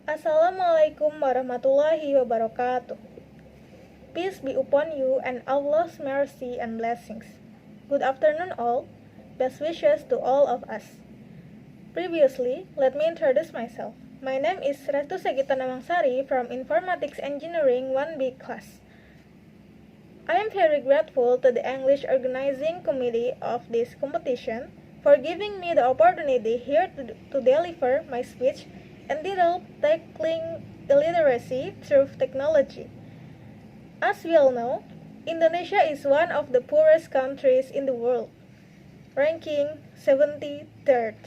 Assalamualaikum warahmatullahi wabarakatuh. Peace be upon you and Allah's mercy and blessings. Good afternoon all. Best wishes to all of us. Previously, let me introduce myself. My name is Restu Sagita from Informatics Engineering 1B class. I am very grateful to the English organizing committee of this competition for giving me the opportunity here to deliver my speech entitled Tackling Illiteracy Through Technology. As we all know, Indonesia is one of the poorest countries in the world, ranking 73rd.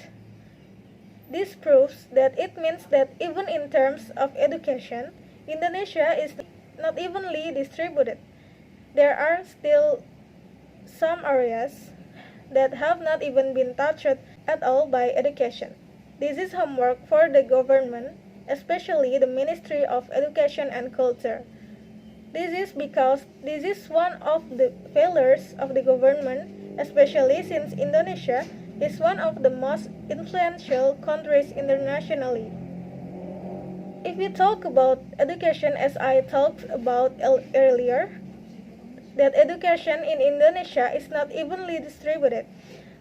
This proves that it means that even in terms of education, Indonesia is not evenly distributed. There are still some areas that have not even been touched at all by education. This is homework for the government, especially the Ministry of Education and Culture. This is because this is one of the failures of the government, especially since Indonesia is one of the most influential countries internationally. If we talk about education as I talked about earlier, that education in Indonesia is not evenly distributed.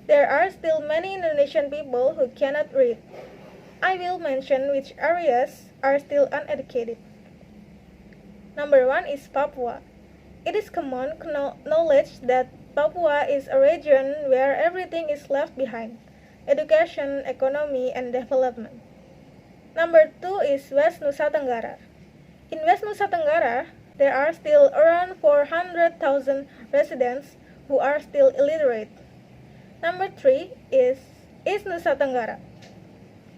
There are still many Indonesian people who cannot read. I will mention which areas are still uneducated. Number 1 is Papua. It is common knowledge that Papua is a region where everything is left behind: education, economy, and development. Number 2 is West Nusa Tenggara. In West Nusa Tenggara, there are still around 400,000 residents who are still illiterate. Number 3 is East Nusa Tenggara.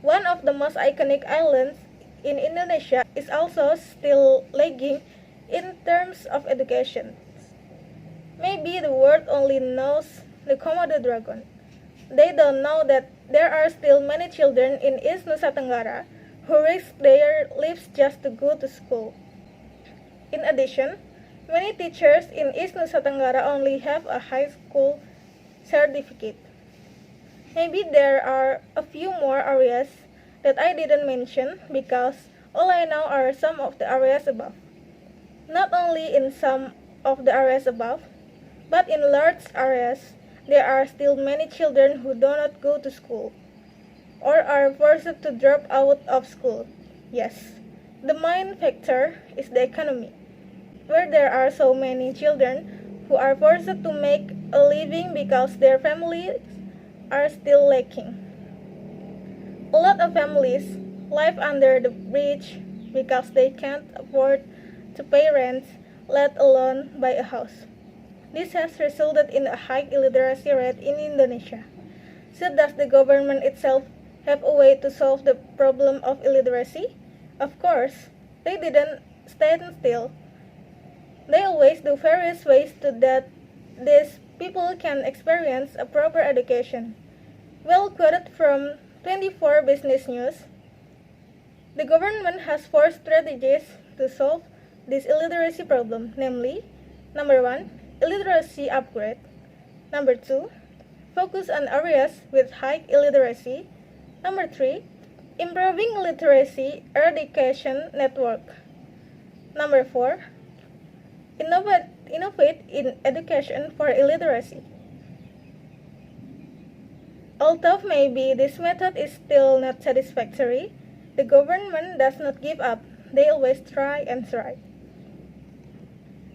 One of the most iconic islands in Indonesia is also still lagging in terms of education. Maybe the world only knows the Komodo dragon. They don't know that there are still many children in East Nusa Tenggara who risk their lives just to go to school. In addition, many teachers in East Nusa Tenggara only have a high school certificate. Maybe there are a few more areas that I didn't mention because all I know are some of the areas above. Not only in some of the areas above, but in large areas, there are still many children who do not go to school or are forced to drop out of school. Yes, the main factor is the economy, where there are so many children who are forced to make a living because their families are still lacking. A lot of families live under the bridge because they can't afford to pay rent, let alone buy a house. This has resulted in a high illiteracy rate in Indonesia. So does the government itself have a way to solve the problem of illiteracy? Of course, they didn't stand still. They always do various ways to that these people can experience a proper education. Well quoted from 24 Business News, the government has 4 strategies to solve this illiteracy problem, namely, number 1, illiteracy upgrade. Number 2, focus on areas with high illiteracy. Number 3, improving literacy eradication network. Number 4, innovate in education for illiteracy. Although maybe this method is still not satisfactory, the government does not give up. They always try and try.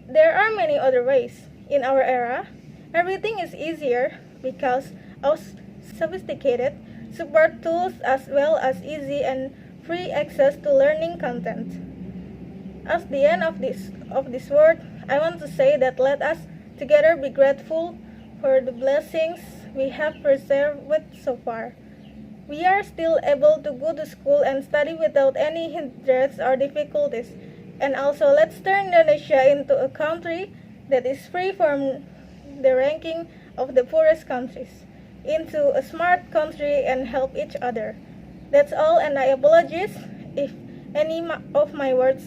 There are many other ways. In our era, everything is easier because of sophisticated support tools as well as easy and free access to learning content. At the end of this word, I want to say that let us together be grateful for the blessings we have preserved so far. We are still able to go to school and study without any hindrance or difficulties. And also, let's turn Indonesia into a country that is free from the ranking of the poorest countries, into a smart country and help each other. That's all, and I apologize if any of my words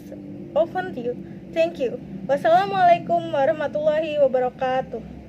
offend you. Thank you. Wassalamualaikum warahmatullahi wabarakatuh.